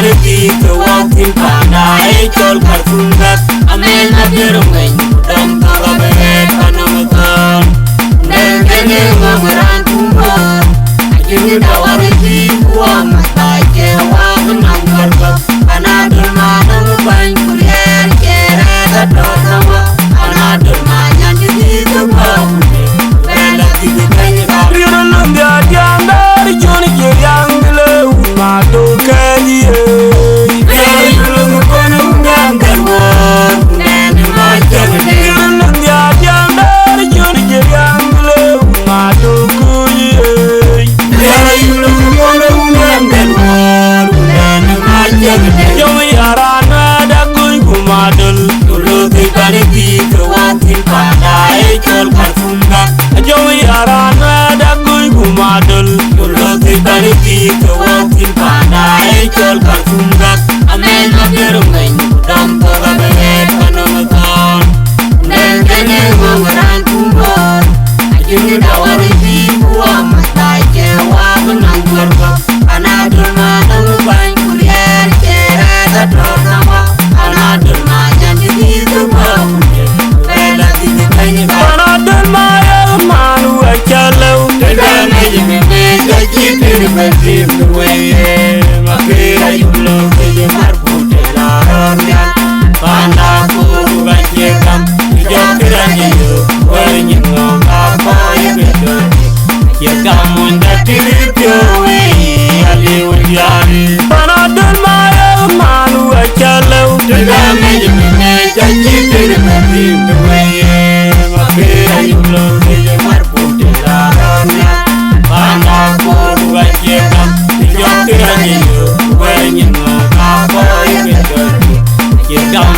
baliki to walking pana chol kartunga amen adirumay dam tagabe panamaton nengene ngamaran tumbo ajini dawariki wa mataje wa nangarba anadul manam ban kurier kere dadotama anadul manyan di tumbo bela di kanyra rirulum dia diandar joni jeriangle ma do kaliye rirulum kono ngangalwor nene ma jagde rirulum dia diandar joni jeriangle ma do kuye rirulum kono ngangalwor nene ma jagde jomi arana da kuy kumadul dulu baliki to walking pana chol kartunga jomi arana da kuy kumadul dulu baliki to walking pana chol kartunga amen adirumay dam tagabe panamaton nengene ngamaran tumbo ajini dawariki wa mataje wa nangarba anadul manam ban kurier kere dadotama anadul manyan di tumbo bela di kanyra anadul manyan manu achalo tegame jime gajitir betim weye makira yulo ke marbute la ronya panda kuru bajekam jokira nyo wenyi ngomba boy bedo yegamunda tiripyo we ali wajari anadul manyan manu achalo tegame jime gajitir betim weye makira yulo ke marbute la ronya panda kuru bajekam jokira nyo wenyi ngomba boy bedo yegam